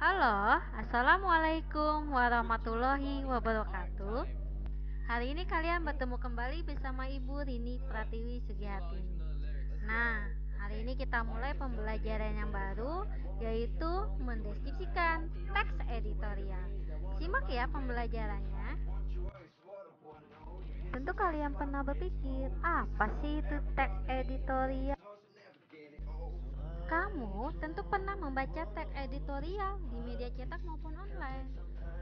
Halo, Assalamualaikum warahmatullahi wabarakatuh. Hari ini kalian bertemu kembali bersama Ibu Rini Pratiwi Sugihati. Nah, hari ini kita mulai pembelajaran yang baru, yaitu mendeskripsikan teks editorial. Simak ya pembelajarannya. Tentu kalian pernah berpikir, apa sih itu teks editorial? Kamu tentu pernah membaca teks editorial di media cetak maupun online.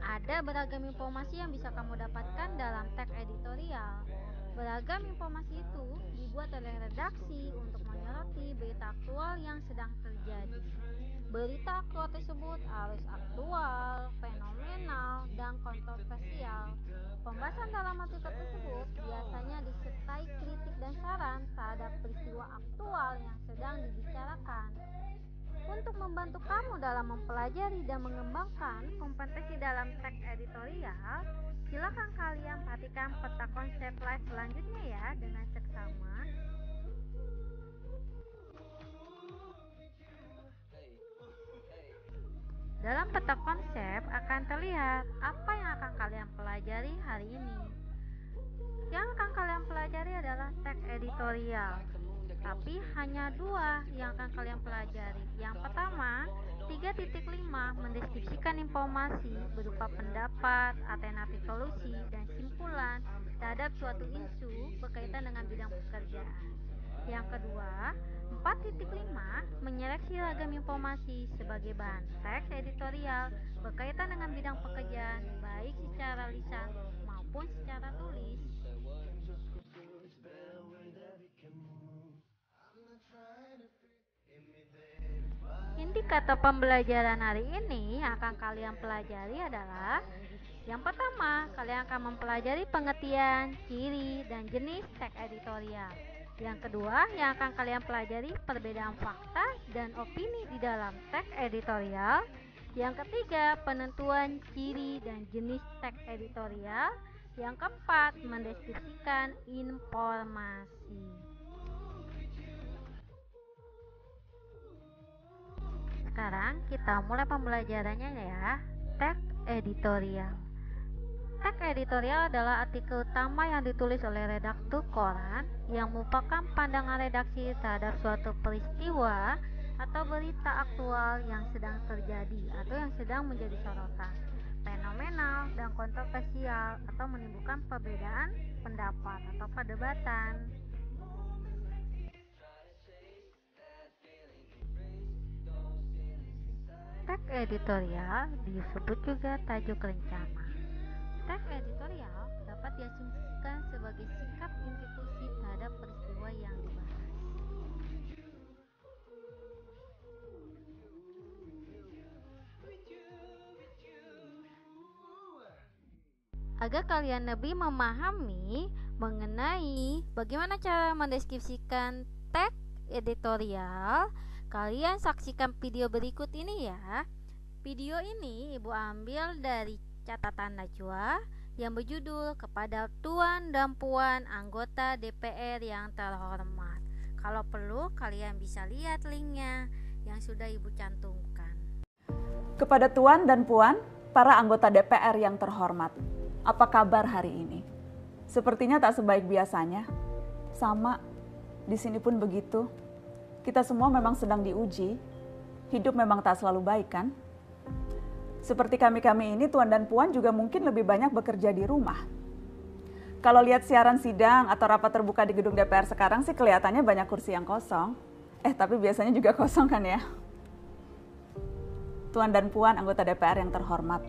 Ada beragam informasi yang bisa kamu dapatkan dalam teks editorial. Beragam informasi itu dibuat oleh redaksi untuk menyoroti berita aktual yang sedang terjadi. Berita aktual tersebut harus aktual, fenomenal, dan kontroversial. Pembahasan dalam artikel tersebut biasanya disertai kritik dan saran terhadap peristiwa aktual yang sedang dibicarakan. Untuk membantu kamu dalam mempelajari dan mengembangkan kompetensi dalam teks editorial, silakan kalian perhatikan peta konsep slide selanjutnya ya dengan seksama. Dalam peta konsep akan terlihat apa yang akan kalian pelajari hari ini. Yang akan kalian pelajari adalah teks editorial, tapi hanya dua yang akan kalian pelajari. Yang pertama, 3.5 mendeskripsikan informasi berupa pendapat, alternatif solusi, dan simpulan terhadap suatu isu berkaitan dengan bidang pekerjaan. Yang kedua, 4.5 menyeleksi ragam informasi sebagai bahan teks editorial berkaitan dengan bidang pekerjaan baik secara lisan maupun secara tulis. Indikator pembelajaran hari ini yang akan kalian pelajari adalah yang pertama, kalian akan mempelajari pengertian, ciri, dan jenis teks editorial. Yang kedua, yang akan kalian pelajari perbedaan fakta dan opini di dalam teks editorial. Yang ketiga, penentuan ciri dan jenis teks editorial. Yang keempat, mendeskripsikan informasi. Sekarang kita mulai pembelajarannya ya. Teks editorial. Teks editorial adalah artikel utama yang ditulis oleh redaktur koran yang merupakan pandangan redaksi terhadap suatu peristiwa atau berita aktual yang sedang terjadi atau yang sedang menjadi sorotan, fenomenal dan kontroversial atau menimbulkan perbedaan pendapat atau perdebatan. Teks editorial disebut juga tajuk rencana. Teks editorial dapat diasumsikan sebagai sikap institusi terhadap peristiwa yang dibahas. Agar kalian lebih memahami mengenai bagaimana cara mendeskripsikan teks editorial, kalian saksikan video berikut ini ya. Video ini Ibu ambil dari catatan Najwa yang berjudul Kepada Tuan dan Puan Anggota DPR yang terhormat. Kalau perlu kalian bisa lihat linknya yang sudah Ibu cantumkan. Kepada Tuan dan Puan, para anggota DPR yang terhormat, apa kabar hari ini? Sepertinya tak sebaik biasanya. Sama, di sini pun begitu. Kita semua memang sedang diuji. Hidup memang tak selalu baik kan? Seperti kami-kami ini, Tuan dan Puan juga mungkin lebih banyak bekerja di rumah. Kalau lihat siaran sidang atau rapat terbuka di gedung DPR sekarang sih kelihatannya banyak kursi yang kosong. Tapi biasanya juga kosong kan ya? Tuan dan Puan anggota DPR yang terhormat.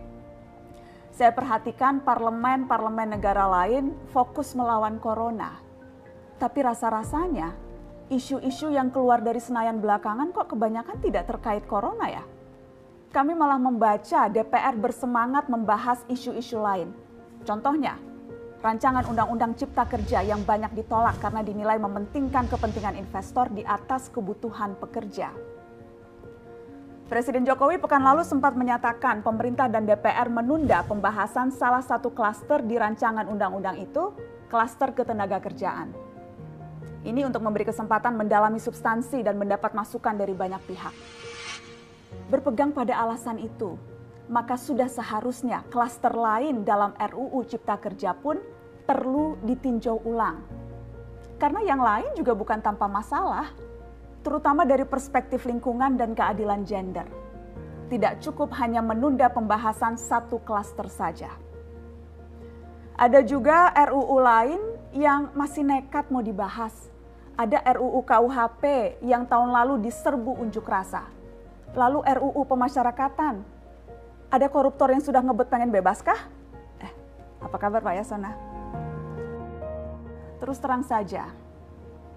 Saya perhatikan parlemen-parlemen negara lain fokus melawan corona. Tapi rasa-rasanya isu-isu yang keluar dari Senayan belakangan kok kebanyakan tidak terkait corona ya? Kami malah membaca DPR bersemangat membahas isu-isu lain. Contohnya, rancangan Undang-Undang Cipta Kerja yang banyak ditolak karena dinilai mementingkan kepentingan investor di atas kebutuhan pekerja. Presiden Jokowi pekan lalu sempat menyatakan pemerintah dan DPR menunda pembahasan salah satu klaster di rancangan undang-undang itu, klaster ketenagakerjaan. Ini untuk memberi kesempatan mendalami substansi dan mendapat masukan dari banyak pihak. Berpegang pada alasan itu, maka sudah seharusnya klaster lain dalam RUU Cipta Kerja pun perlu ditinjau ulang. Karena yang lain juga bukan tanpa masalah, terutama dari perspektif lingkungan dan keadilan gender. Tidak cukup hanya menunda pembahasan satu klaster saja. Ada juga RUU lain yang masih nekat mau dibahas. Ada RUU KUHP yang tahun lalu diserbu unjuk rasa. Lalu RUU pemasyarakatan. Ada koruptor yang sudah ngebet pengen bebas kah? Apa kabar Pak Yasona? Terus terang saja,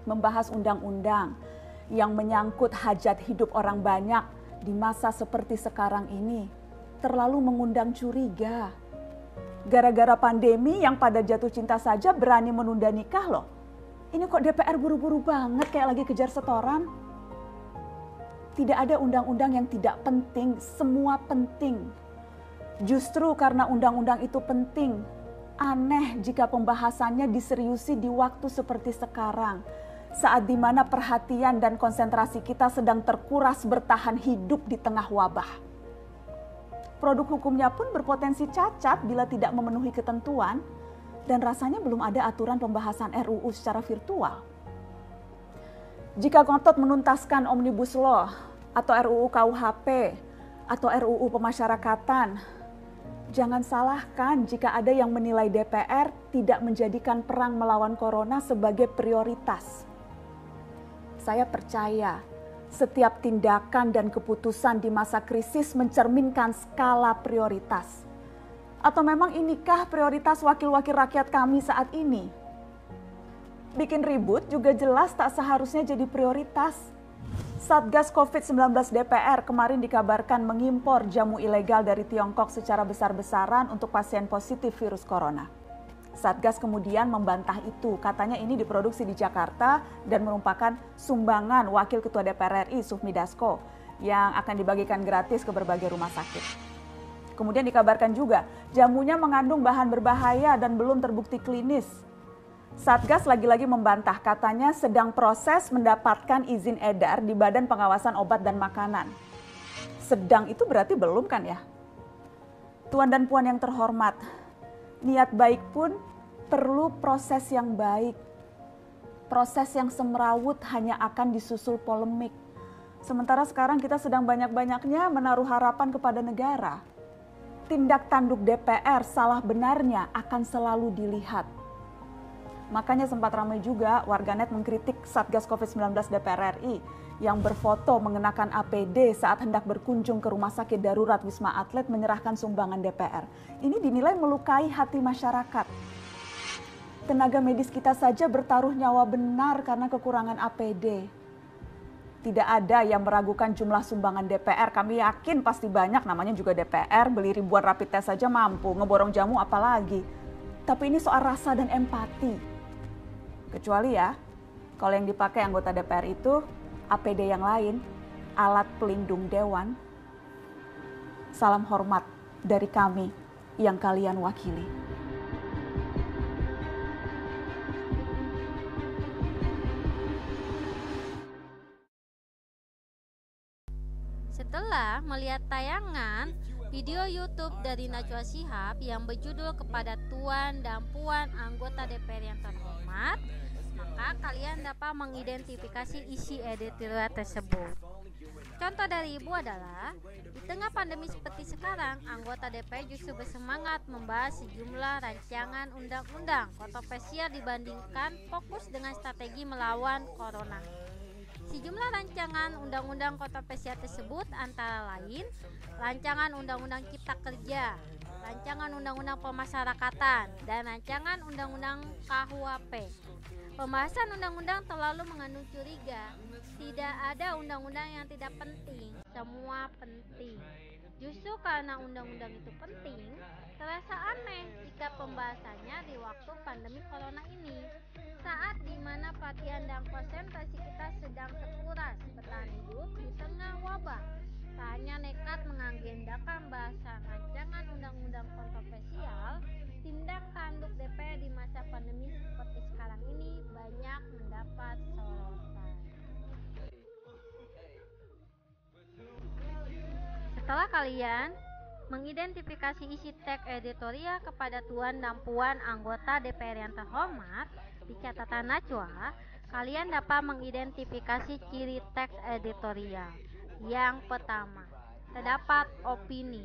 membahas undang-undang yang menyangkut hajat hidup orang banyak di masa seperti sekarang ini terlalu mengundang curiga. Gara-gara pandemi yang pada jatuh cinta saja berani menunda nikah loh. Ini kok DPR buru-buru banget kayak lagi kejar setoran? Tidak ada undang-undang yang tidak penting, semua penting. Justru karena undang-undang itu penting, aneh jika pembahasannya diseriusi di waktu seperti sekarang, saat dimana perhatian dan konsentrasi kita sedang terkuras bertahan hidup di tengah wabah. Produk hukumnya pun berpotensi cacat bila tidak memenuhi ketentuan, dan rasanya belum ada aturan pembahasan RUU secara virtual. Jika ngotot menuntaskan Omnibus Law atau RUU KUHP atau RUU pemasyarakatan, jangan salahkan jika ada yang menilai DPR tidak menjadikan perang melawan corona sebagai prioritas. Saya percaya setiap tindakan dan keputusan di masa krisis mencerminkan skala prioritas. Atau memang inikah prioritas wakil-wakil rakyat kami saat ini? Bikin ribut juga jelas tak seharusnya jadi prioritas. Satgas COVID-19 DPR kemarin dikabarkan mengimpor jamu ilegal dari Tiongkok secara besar-besaran untuk pasien positif virus corona. Satgas kemudian membantah itu, katanya ini diproduksi di Jakarta dan merupakan sumbangan Wakil Ketua DPR RI Sufmi Dasko yang akan dibagikan gratis ke berbagai rumah sakit. Kemudian dikabarkan juga jamunya mengandung bahan berbahaya dan belum terbukti klinis. Satgas lagi-lagi membantah, katanya sedang proses mendapatkan izin edar di Badan Pengawasan Obat dan Makanan. Sedang itu berarti belum kan ya? Tuan dan puan yang terhormat, niat baik pun perlu proses yang baik. Proses yang semrawut hanya akan disusul polemik. Sementara sekarang kita sedang banyak-banyaknya menaruh harapan kepada negara. Tindak tanduk DPR salah benarnya akan selalu dilihat. Makanya sempat ramai juga warganet mengkritik Satgas COVID-19 DPR RI yang berfoto mengenakan APD saat hendak berkunjung ke rumah sakit darurat Wisma Atlet menyerahkan sumbangan DPR. Ini dinilai melukai hati masyarakat. Tenaga medis kita saja bertaruh nyawa benar karena kekurangan APD. Tidak ada yang meragukan jumlah sumbangan DPR. Kami yakin pasti banyak, namanya juga DPR, beli ribuan rapid test saja mampu, ngeborong jamu apalagi. Tapi ini soal rasa dan empati. Kecuali ya, kalau yang dipakai anggota DPR itu APD yang lain, alat pelindung dewan. Salam hormat dari kami yang kalian wakili. Setelah melihat tayangan video YouTube dari Najwa Shihab yang berjudul Kepada Tuan dan Puan Anggota DPR yang terhormat, maka kalian dapat mengidentifikasi isi editorial tersebut. Contoh dari Ibu adalah, di tengah pandemi seperti sekarang, anggota DPR justru bersemangat membahas sejumlah rancangan undang-undang kontroversial dibandingkan fokus dengan strategi melawan corona. Sejumlah rancangan undang-undang kontroversial tersebut antara lain rancangan undang-undang Cipta Kerja, rancangan undang-undang pemasyarakatan, dan rancangan undang-undang KUHP. Pembahasan undang-undang terlalu mengandung curiga. Tidak ada undang-undang yang tidak penting, semua penting. Justru karena undang-undang itu penting, terasa aneh jika pembahasannya di waktu pandemi corona ini, saat dimana perhatian dan konsentrasi kita sedang terkuras bertahan hidup di tengah wabah. Tak hanya nekat mengagendakan bahasan rancangan undang-undang kontroversial, tindak tanduk DPR di masa pandemi seperti sekarang ini banyak mendapat sorotan. Setelah kalian mengidentifikasi isi teks editorial kepada tuan dan puan anggota DPR yang terhormat di catatan Najwa, kalian dapat mengidentifikasi ciri teks editorial. Yang pertama, terdapat opini.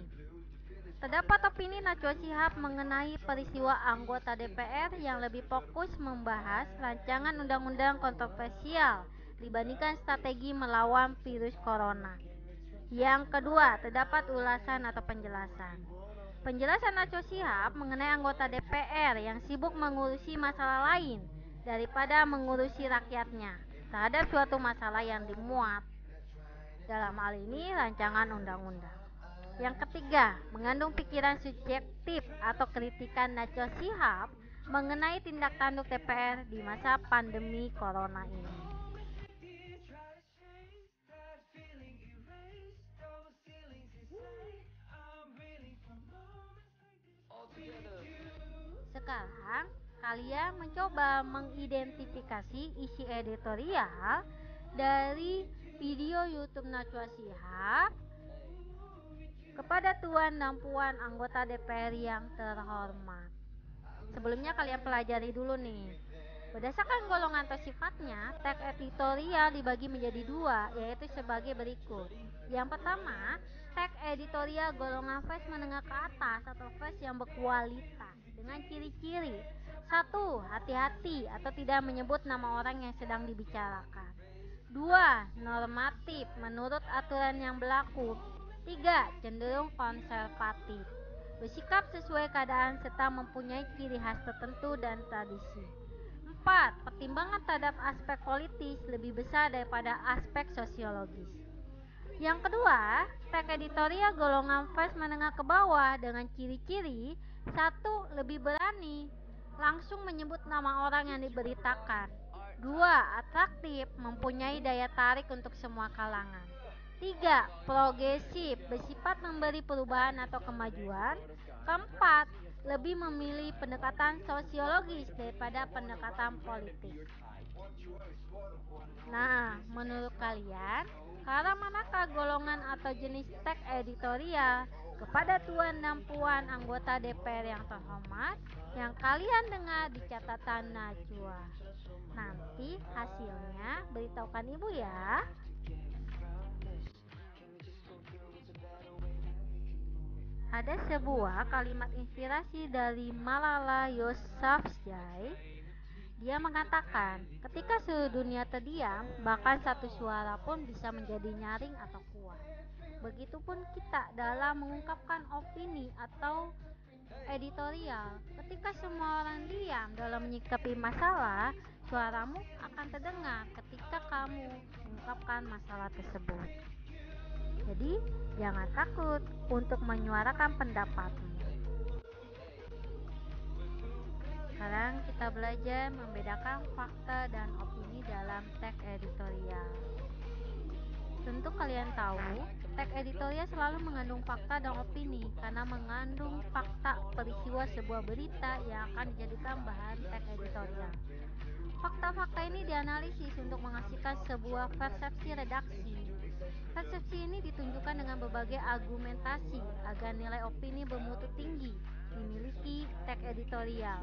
Terdapat opini Najwa Shihab mengenai peristiwa anggota DPR yang lebih fokus membahas rancangan undang-undang kontroversial dibandingkan strategi melawan virus corona. Yang kedua, terdapat ulasan atau penjelasan. Penjelasan Najwa Shihab mengenai anggota DPR yang sibuk mengurusi masalah lain daripada mengurusi rakyatnya terhadap suatu masalah yang dimuat, dalam hal ini rancangan undang-undang. Yang ketiga, mengandung pikiran subjektif atau kritikan Najwa Shihab mengenai tindak tanduk DPR di masa pandemi corona ini. Sekarang, kalian mencoba mengidentifikasi isi editorial dari video YouTube Najwa Shihab kepada tuan dan puan anggota DPR yang terhormat. Sebelumnya kalian pelajari dulu nih. Berdasarkan golongan atau sifatnya, teks editorial dibagi menjadi dua, yaitu sebagai berikut. Yang pertama, teks editorial golongan vers menengah ke atas atau vers yang berkualitas dengan ciri-ciri. 1. Hati-hati atau tidak menyebut nama orang yang sedang dibicarakan. 2. Normatif menurut aturan yang berlaku. 3. Cenderung konservatif, bersikap sesuai keadaan serta mempunyai ciri khas tertentu dan tradisi. 4. Pertimbangan terhadap aspek politis lebih besar daripada aspek sosiologis. Yang kedua, teks editorial golongan vers menengah ke bawah dengan ciri-ciri. 1. Lebih berani, langsung menyebut nama orang yang diberitakan. 2. Atraktif, mempunyai daya tarik untuk semua kalangan. 3. Progresif, bersifat memberi perubahan atau kemajuan. 4. Lebih memilih pendekatan sosiologis daripada pendekatan politik. Nah, menurut kalian, ke arah manakah golongan atau jenis teks editorial kepada tuan dan puan anggota DPR yang terhormat yang kalian dengar di catatan Najwa? Nanti hasilnya beritahukan ibu ya. Ada sebuah kalimat inspirasi dari Malala Yousafzai. Dia mengatakan, ketika seluruh dunia terdiam, bahkan satu suara pun bisa menjadi nyaring atau kuat. Begitupun kita dalam mengungkapkan opini atau editorial. Ketika semua orang diam dalam menyikapi masalah, suaramu akan terdengar ketika kamu mengungkapkan masalah tersebut. Jadi, jangan takut untuk menyuarakan pendapatmu. Sekarang kita belajar membedakan fakta dan opini dalam teks editorial. Tentu kalian tahu, teks editorial selalu mengandung fakta dan opini karena mengandung fakta peristiwa sebuah berita yang akan dijadikan bahan teks editorial. Fakta-fakta ini dianalisis untuk menghasilkan sebuah persepsi redaksi. Persepsi ini ditunjukkan dengan berbagai argumentasi agar nilai opini bermutu tinggi dimiliki teks editorial.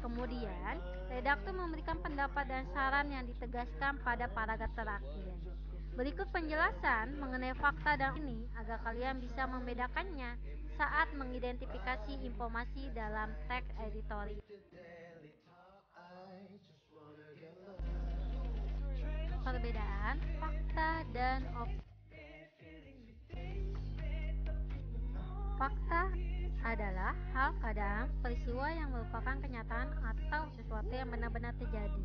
Kemudian, redaktur memberikan pendapat dan saran yang ditegaskan pada paragraf terakhir. Berikut penjelasan mengenai fakta dan ini agar kalian bisa membedakannya saat mengidentifikasi informasi dalam teks editorial. Perbedaan fakta dan opini. Fakta adalah hal, keadaan, peristiwa yang merupakan kenyataan atau sesuatu yang benar-benar terjadi.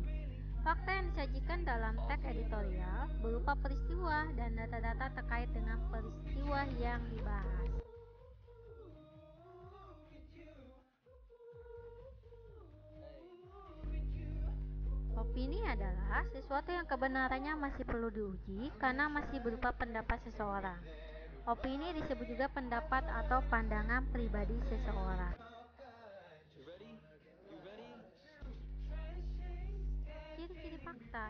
Fakta yang disajikan dalam teks editorial berupa peristiwa dan data-data terkait dengan peristiwa yang dibahas. Opini adalah sesuatu yang kebenarannya masih perlu diuji karena masih berupa pendapat seseorang. Opini disebut juga pendapat atau pandangan pribadi seseorang. Ciri-ciri fakta.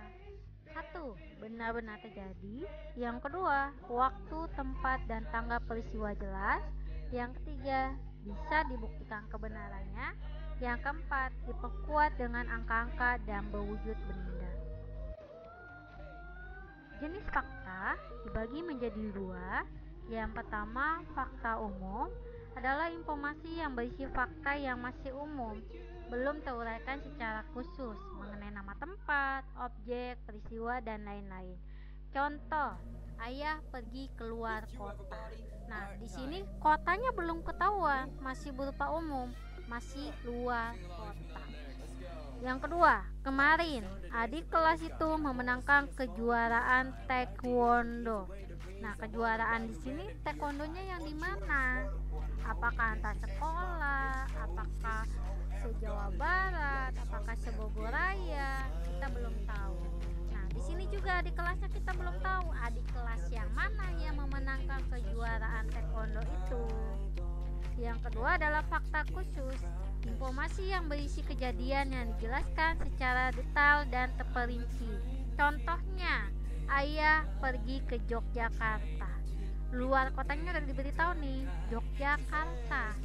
Satu, benar-benar terjadi. Yang kedua, waktu, tempat, dan tanggal peristiwa jelas. Yang ketiga, bisa dibuktikan kebenarannya. Yang keempat, diperkuat dengan angka-angka dan berwujud benda. Jenis fakta dibagi menjadi dua. Yang pertama, fakta umum adalah informasi yang berisi fakta yang masih umum, belum teruraikan secara khusus mengenai nama tempat, objek, peristiwa, dan lain-lain. Contoh, ayah pergi keluar kota. Nah, di sini kotanya belum ketahuan, masih berupa umum, masih luar kota. Yang kedua, kemarin adik kelas itu memenangkan kejuaraan taekwondo. Nah, kejuaraan di sini taekwondonya yang di mana? Apakah antar sekolah? Apakah se-Jawa Barat? Apakah se-Bogor Raya? Kita belum tahu. Nah, di sini juga adik kelasnya kita belum tahu adik kelas yang mana yang memenangkan kejuaraan taekwondo itu. Yang kedua adalah fakta khusus, informasi yang berisi kejadian yang dijelaskan secara detail dan terperinci. Contohnya, ayah pergi ke Yogyakarta. Luar kotanya udah diberitahu nih, Yogyakarta.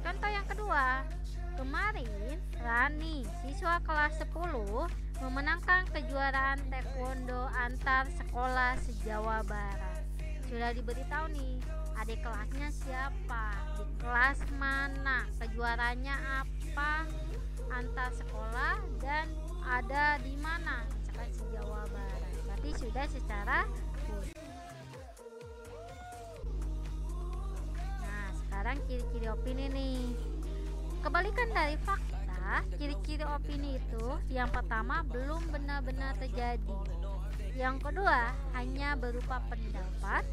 Contoh yang kedua, kemarin Rani, siswa kelas 10, memenangkan kejuaraan taekwondo antar sekolah se-Jawa Barat. Sudah diberitahu nih, adik kelasnya siapa, di kelas mana, kejuarannya apa, antar sekolah, dan ada di mana, misalkan se-Jawa Barat. Berarti sudah secara khusus. Nah, sekarang ciri-ciri opini nih. Kebalikan dari fakta, ciri-ciri opini itu yang pertama belum benar-benar terjadi. Yang kedua hanya berupa pendapat.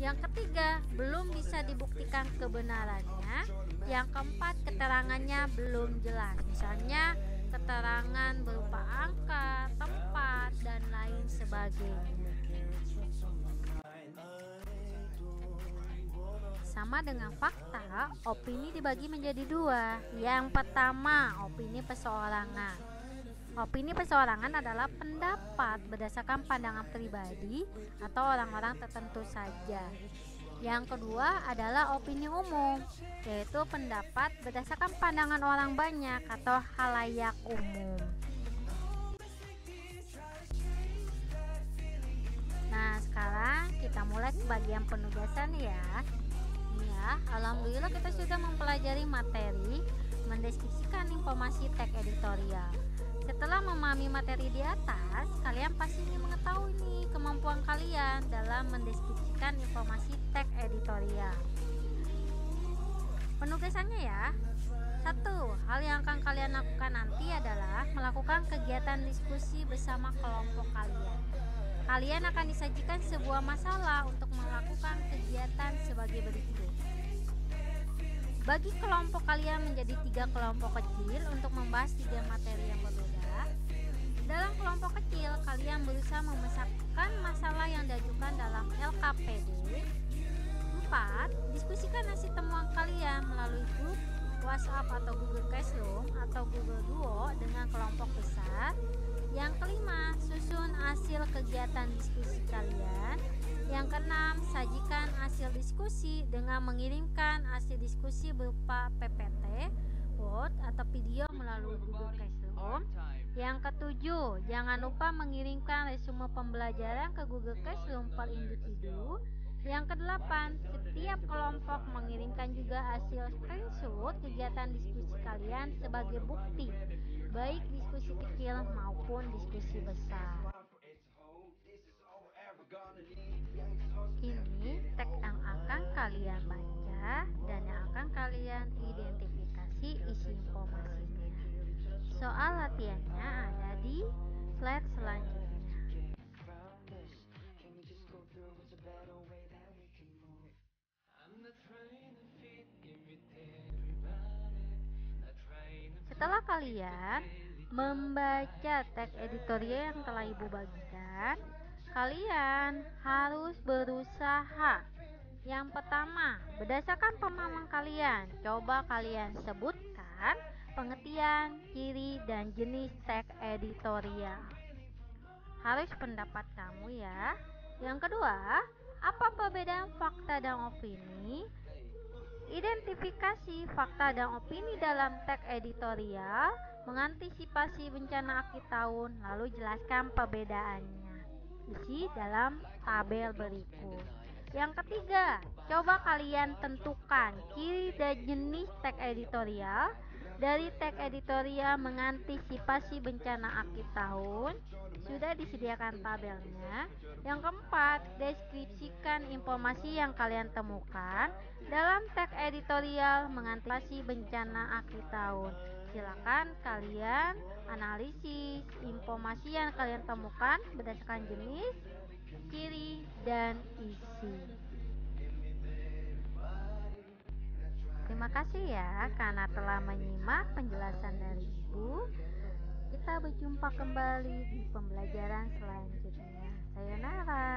Yang ketiga belum bisa dibuktikan kebenarannya. Yang keempat keterangannya belum jelas. Misalnya keterangan berupa angka, tempat, dan lain sebagainya. Sama dengan fakta, opini dibagi menjadi dua. Yang pertama, opini perseorangan. Opini perseorangan adalah pendapat berdasarkan pandangan pribadi atau orang-orang tertentu saja. Yang kedua adalah opini umum, yaitu pendapat berdasarkan pandangan orang banyak atau khalayak umum. Nah, sekarang kita mulai ke bagian penugasan ya. Ya, alhamdulillah kita sudah mempelajari materi mendeskripsikan informasi teks editorial. Setelah memahami materi di atas, kalian pasti mengetahui nih kemampuan kalian dalam mendeskripsikan informasi teks editorial. Penugasannya ya. 1. Hal yang akan kalian lakukan nanti adalah melakukan kegiatan diskusi bersama kelompok kalian. Kalian akan disajikan sebuah masalah untuk melakukan kegiatan sebagai berikut. Bagi kelompok kalian menjadi 3 kelompok kecil untuk membahas 3 materi yang berbeda. Dalam kelompok kecil, kalian berusaha memecahkan masalah yang diajukan dalam LKPD. 4. Diskusikan hasil temuan kalian melalui grup WhatsApp atau Google Classroom atau Google Duo dengan kelompok besar. Yang kelima, susun hasil kegiatan diskusi kalian. Yang keenam, sajikan hasil diskusi dengan mengirimkan hasil diskusi berupa PPT, Word, atau video melalui Google Classroom. Yang ketujuh, jangan lupa mengirimkan resume pembelajaran ke Google Classroom per individu. Yang kedelapan, setiap kelompok mengirimkan juga hasil screenshot kegiatan diskusi kalian sebagai bukti, baik diskusi kecil maupun diskusi besar. Ini teks yang akan kalian baca dan yang akan kalian identifikasi isi informasinya. Soal latihannya ada di slide selanjutnya. Setelah kalian membaca teks editorial yang telah Ibu bagikan, kalian harus berusaha. Yang pertama, berdasarkan pemahaman kalian, coba kalian sebutkan pengertian, ciri, dan jenis teks editorial. harus pendapat kamu ya. Yang kedua, apa perbedaan fakta dan opini? Identifikasi fakta dan opini dalam teks editorial, mengantisipasi bencana akhir tahun, lalu jelaskan perbedaannya. Isi dalam tabel berikut. Yang ketiga, coba kalian tentukan ciri dan jenis teks editorial. Dari teks editorial mengantisipasi bencana akhir tahun, sudah disediakan tabelnya. Yang keempat, deskripsikan informasi yang kalian temukan dalam teks editorial mengantisipasi bencana akhir tahun. Silakan kalian analisis informasi yang kalian temukan berdasarkan jenis, ciri, dan isi. Terima kasih ya karena telah menyimak penjelasan dari Ibu. Kita berjumpa kembali di pembelajaran selanjutnya. Sayonara.